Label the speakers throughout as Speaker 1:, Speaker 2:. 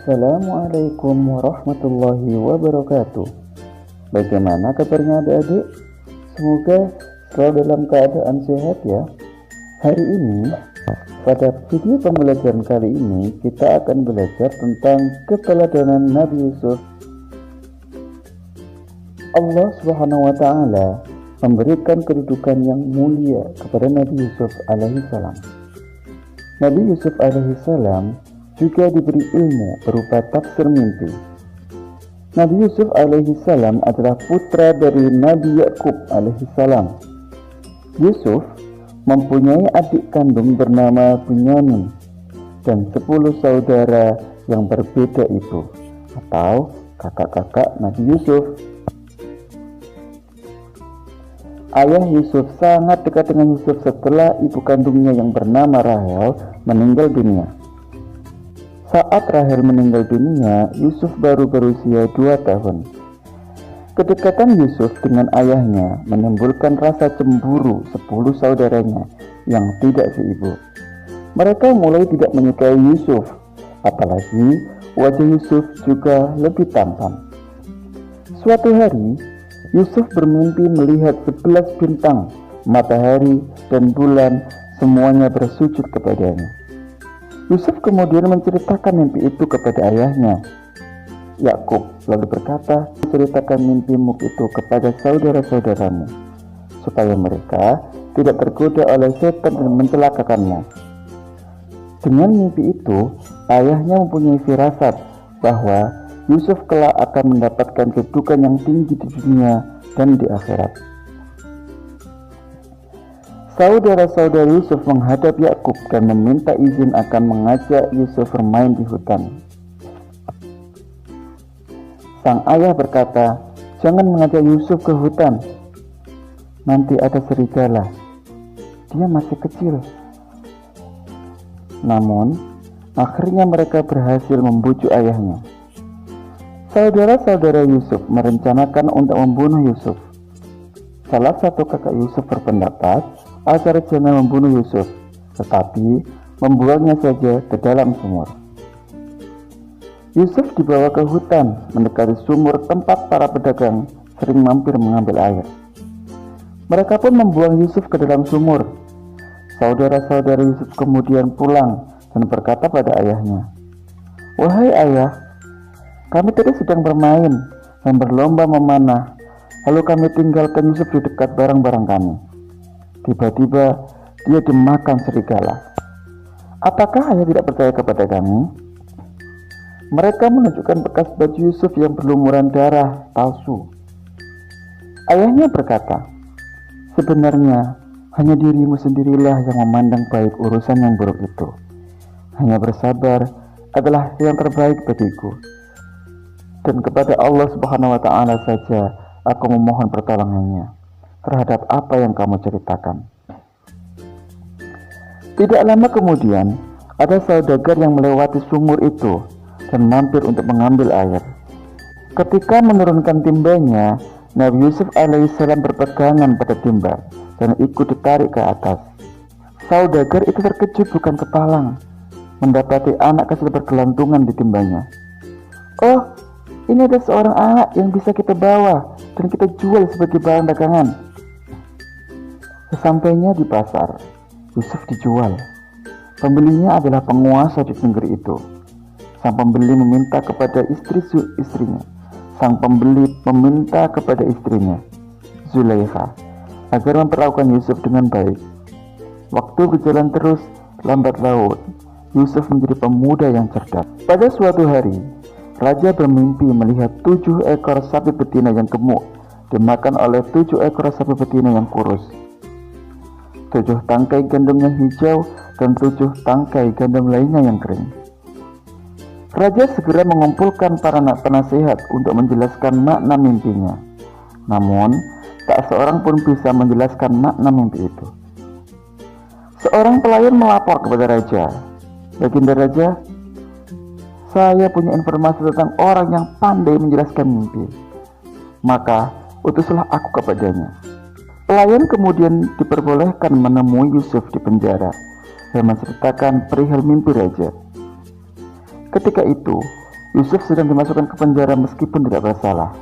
Speaker 1: Assalamualaikum warahmatullahi wabarakatuh. Bagaimana kabarnya adik-adik? Semoga selalu dalam keadaan sehat ya. Hari ini, pada video pembelajaran kali ini, kita akan belajar tentang keteladanan Nabi Yusuf. Allah Subhanahu wa Ta'ala memberikan kedudukan yang mulia kepada Nabi Yusuf alaihissalam. Nabi Yusuf alaihissalam juga diberi ilmu berupa tafsir mimpi. Nabi Yusuf alaihissalam adalah putra dari Nabi Yakub alaihissalam. Yusuf mempunyai adik kandung bernama Bunyamin dan 10 saudara yang berbeda ibu atau kakak-kakak Nabi Yusuf. Ayah Yusuf sangat dekat dengan Yusuf setelah ibu kandungnya yang bernama Rahel meninggal dunia. Saat Rahel meninggal dunia, Yusuf baru berusia 2 tahun. Kedekatan Yusuf dengan ayahnya menimbulkan rasa cemburu 10 saudaranya yang tidak seibu. Mereka mulai tidak menyukai Yusuf, apalagi wajah Yusuf juga lebih tampan. Suatu hari, Yusuf bermimpi melihat 11 bintang, matahari, dan bulan semuanya bersujud kepadanya. Yusuf kemudian menceritakan mimpi itu kepada ayahnya. Yakub lalu berkata, "Ceritakan mimpimu itu kepada saudara-saudaramu, supaya mereka tidak tergoda oleh setan dan mencelakakanmu." Dengan mimpi itu, ayahnya mempunyai firasat bahwa Yusuf kelak akan mendapatkan kedudukan yang tinggi di dunia dan di akhirat. Saudara-saudara Yusuf menghadap Yakub dan meminta izin akan mengajak Yusuf bermain di hutan. Sang ayah berkata, "Jangan mengajak Yusuf ke hutan. Nanti ada serigala. Dia masih kecil." Namun, akhirnya mereka berhasil membujuk ayahnya. Saudara-saudara Yusuf merencanakan untuk membunuh Yusuf. Salah satu kakak Yusuf berpendapat agar jangan membunuh Yusuf, tetapi membuangnya saja ke dalam sumur. Yusuf dibawa ke hutan mendekati sumur tempat para pedagang sering mampir mengambil air. Mereka pun membuang Yusuf ke dalam sumur. Saudara-saudara Yusuf kemudian pulang dan berkata pada ayahnya, "Wahai ayah, kami tadi sedang bermain dan berlomba memanah, lalu kami tinggalkan Yusuf di dekat barang-barang kami. Tiba-tiba dia dimakan serigala. Apakah ayah tidak percaya kepada kami?" Mereka menunjukkan bekas baju Yusuf yang berlumuran darah palsu. Ayahnya berkata, "Sebenarnya hanya dirimu sendirilah yang memandang baik urusan yang buruk itu. Hanya bersabar adalah yang terbaik bagiku. Dan kepada Allah Subhanahu wa Ta'ala saja aku memohon pertolongannya terhadap apa yang kamu ceritakan." Tidak lama kemudian, ada saudagar yang melewati sumur itu dan mampir untuk mengambil air. Ketika menurunkan timbanya, Nabi Yusuf alaihissalam berpegangan pada timba dan ikut ditarik ke atas. Saudagar itu terkejut bukan kepalang mendapati anak kecil bergelantungan di timbanya. "Oh, ini ada seorang anak yang bisa kita bawa dan kita jual sebagai barang dagangan." Sesampainya di pasar, Yusuf dijual. Pembelinya adalah penguasa di negeri itu. Sang pembeli meminta kepada istrinya. Sang pembeli meminta kepada istrinya, Zulaikha, agar memperlakukan Yusuf dengan baik. Waktu berjalan terus, lambat laun, Yusuf menjadi pemuda yang cerdas. Pada suatu hari, raja bermimpi melihat 7 ekor sapi betina yang gemuk dimakan oleh 7 ekor sapi betina yang kurus. 7 tangkai gandum yang hijau dan 7 tangkai gandum lainnya yang kering. Raja segera mengumpulkan para penasehat untuk menjelaskan makna mimpinya. Namun, tak seorang pun bisa menjelaskan makna mimpi itu. Seorang pelayan melapor kepada raja, "Baginda Raja, saya punya informasi tentang orang yang pandai menjelaskan mimpi. Maka, utuslah aku kepadanya." Pelayan kemudian diperbolehkan menemui Yusuf di penjara dan menceritakan perihal mimpi raja. Ketika itu, Yusuf sedang dimasukkan ke penjara meskipun tidak bersalah.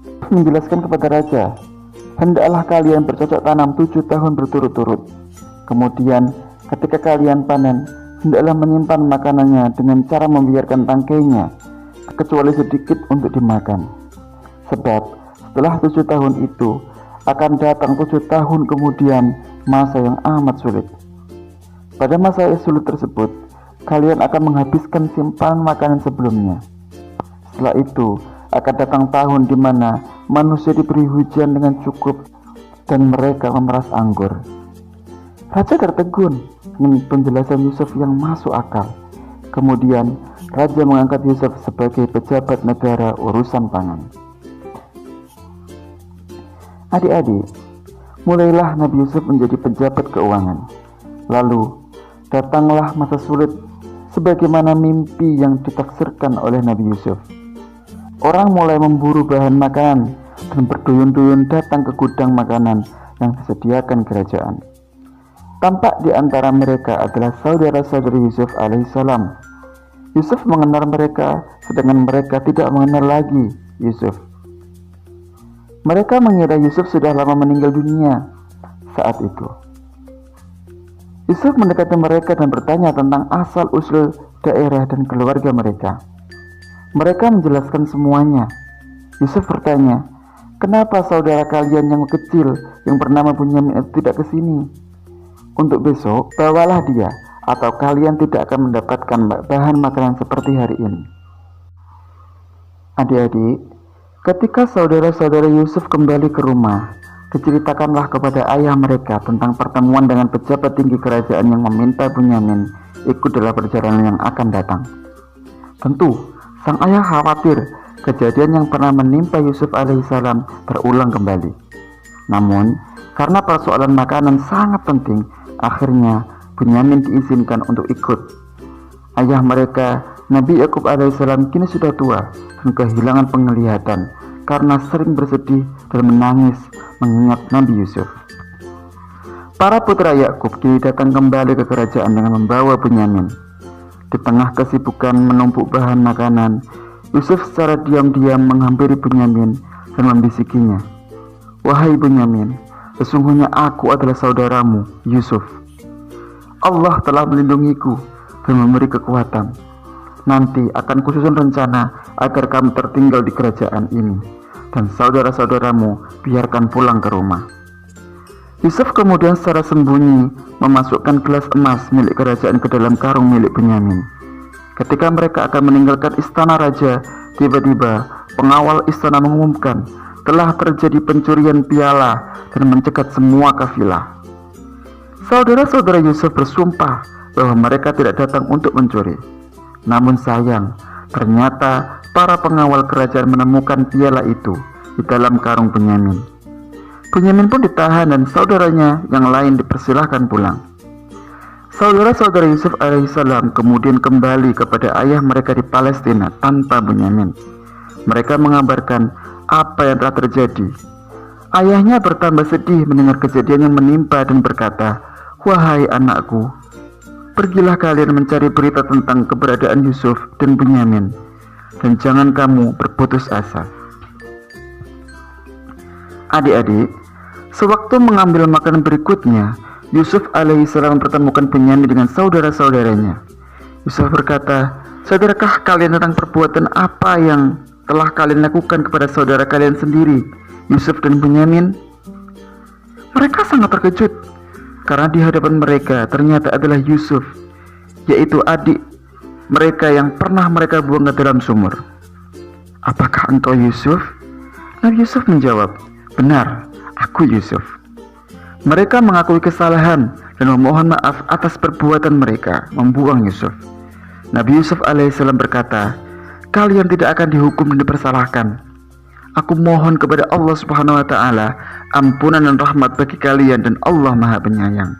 Speaker 1: Yusuf menjelaskan kepada raja, hendaklah kalian bercocok tanam 7 tahun berturut-turut. Kemudian ketika kalian panen, hendaklah menyimpan makanannya dengan cara membiarkan tangkainya, kecuali sedikit untuk dimakan. Sebab setelah 7 tahun itu akan datang 7 tahun kemudian masa yang amat sulit. Pada masa yang sulit tersebut, kalian akan menghabiskan simpanan makanan sebelumnya. Setelah itu akan datang tahun di mana manusia diberi hujan dengan cukup dan mereka memeras anggur. Raja tertegun dengan penjelasan Yusuf yang masuk akal. Kemudian raja mengangkat Yusuf sebagai pejabat negara urusan pangan. Adik-adik, mulailah Nabi Yusuf menjadi pejabat keuangan. Lalu datanglah masa sulit sebagaimana mimpi yang ditafsirkan oleh Nabi Yusuf. Orang mulai memburu bahan makanan dan berduyun-duyun datang ke gudang makanan yang disediakan kerajaan. Tampak di antara mereka adalah saudara-saudari Yusuf alaihissalam. Yusuf mengenal mereka, sedangkan mereka tidak mengenal lagi Yusuf. Mereka mengira Yusuf sudah lama meninggal dunia saat itu. Yusuf mendekati mereka dan bertanya tentang asal-usul daerah dan keluarga mereka. Mereka menjelaskan semuanya. Yusuf bertanya, kenapa saudara kalian yang kecil yang bernama Bunyamin itu tidak ke sini? Untuk besok, bawalah dia, atau kalian tidak akan mendapatkan bahan makanan seperti hari ini. Adik-adik, ketika saudara-saudara Yusuf kembali ke rumah, diceritakanlah kepada ayah mereka tentang pertemuan dengan pejabat tinggi kerajaan yang meminta Bunyamin ikut dalam perjalanan yang akan datang. Tentu, sang ayah khawatir kejadian yang pernah menimpa Yusuf alaihissalam terulang kembali. Namun, karena persoalan makanan sangat penting, akhirnya Bunyamin diizinkan untuk ikut. Ayah mereka, Nabi Yakub alaihissalam, kini sudah tua dan kehilangan penglihatan karena sering bersedih dan menangis mengingat Nabi Yusuf. Para putra Yakub kini datang kembali ke kerajaan dengan membawa Bunyamin. Di tengah kesibukan menumpuk bahan makanan, Yusuf secara diam-diam menghampiri Bunyamin dan membisikinya, "Wahai Bunyamin, sesungguhnya aku adalah saudaramu, Yusuf. Allah telah melindungiku dan memberi kekuatan. Nanti akan kususun rencana agar kamu tertinggal di kerajaan ini, dan saudara-saudaramu biarkan pulang ke rumah." Yusuf kemudian secara sembunyi memasukkan gelas emas milik kerajaan ke dalam karung milik Bunyamin. Ketika mereka akan meninggalkan istana raja, tiba-tiba pengawal istana mengumumkan telah terjadi pencurian piala dan mencegat semua kafilah. Saudara-saudara Yusuf bersumpah bahwa mereka tidak datang untuk mencuri. Namun sayang, ternyata para pengawal kerajaan menemukan piala itu di dalam karung Bunyamin. Bunyamin pun ditahan dan saudaranya yang lain dipersilahkan pulang. Saudara-saudara Yusuf alaihissalam kemudian kembali kepada ayah mereka di Palestina tanpa Bunyamin. Mereka mengabarkan apa yang telah terjadi. Ayahnya bertambah sedih mendengar kejadian yang menimpa dan berkata, "Wahai anakku, pergilah kalian mencari berita tentang keberadaan Yusuf dan Bunyamin, dan jangan kamu berputus asa." Adik-adik, sewaktu mengambil makanan berikutnya, Yusuf alaihissalam mempertemukan Bunyamin dengan saudara-saudaranya. Yusuf berkata, "Saudarakah kalian tentang perbuatan apa yang telah kalian lakukan kepada saudara kalian sendiri, Yusuf dan Bunyamin?" Mereka sangat terkejut karena di hadapan mereka ternyata adalah Yusuf, yaitu adik mereka yang pernah mereka buang ke dalam sumur. "Apakah engkau Yusuf?" Nabi Yusuf menjawab, "Benar, aku Yusuf." Mereka mengakui kesalahan dan memohon maaf atas perbuatan mereka membuang Yusuf. Nabi Yusuf alaihissalam berkata, "Kalian tidak akan dihukum dan dipersalahkan. Aku mohon kepada Allah Subhanahu wa Ta'ala ampunan dan rahmat bagi kalian, dan Allah Maha Penyayang."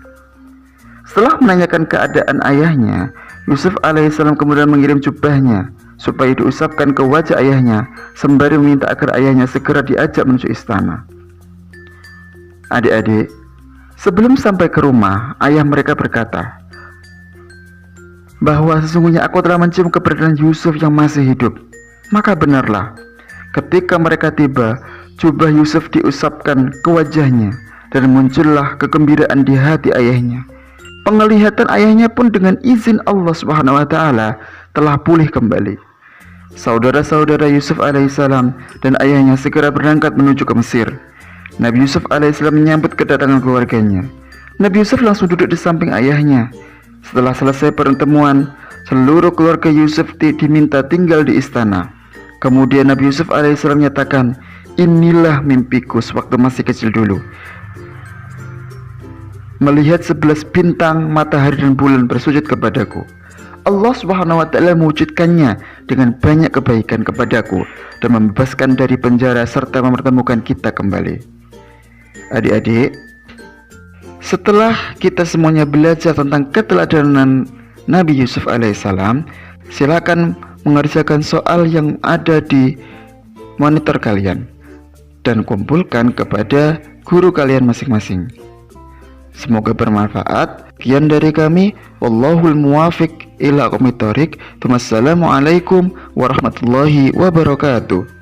Speaker 1: Setelah menanyakan keadaan ayahnya, Yusuf alaihissalam kemudian mengirim jubahnya supaya diusapkan ke wajah ayahnya sembari meminta agar ayahnya segera diajak menuju istana. Adik-adik, sebelum sampai ke rumah, ayah mereka berkata bahwa sesungguhnya aku telah mencium keberadaan Yusuf yang masih hidup. Maka benarlah, ketika mereka tiba, jubah Yusuf diusapkan ke wajahnya dan muncullah kegembiraan di hati ayahnya. Penglihatan ayahnya pun dengan izin Allah Subhanahu wa taala telah pulih kembali. Saudara-saudara Yusuf alaihissalam dan ayahnya segera berangkat menuju ke Mesir. Nabi Yusuf alaihissalam menyambut kedatangan keluarganya. Nabi Yusuf langsung duduk di samping ayahnya. Setelah selesai pertemuan, seluruh keluarga Yusuf diminta tinggal di istana. Kemudian Nabi Yusuf alaihissalam menyatakan, inilah mimpiku sewaktu masih kecil dulu. Melihat 11 bintang, matahari dan bulan bersujud kepadaku. Allah Subhanahu wa taala mewujudkannya dengan banyak kebaikan kepadaku dan membebaskan dari penjara serta mempertemukan kita kembali. Adik-adik, setelah kita semuanya belajar tentang keteladanan Nabi Yusuf alaihissalam, silakan mengerjakan soal yang ada di monitor kalian dan kumpulkan kepada guru kalian masing-masing. Semoga bermanfaat. Sekian dari kami. Wallahul muwafiq ila aqwamit thoriq. Wassalamualaikum warahmatullahi wabarakatuh.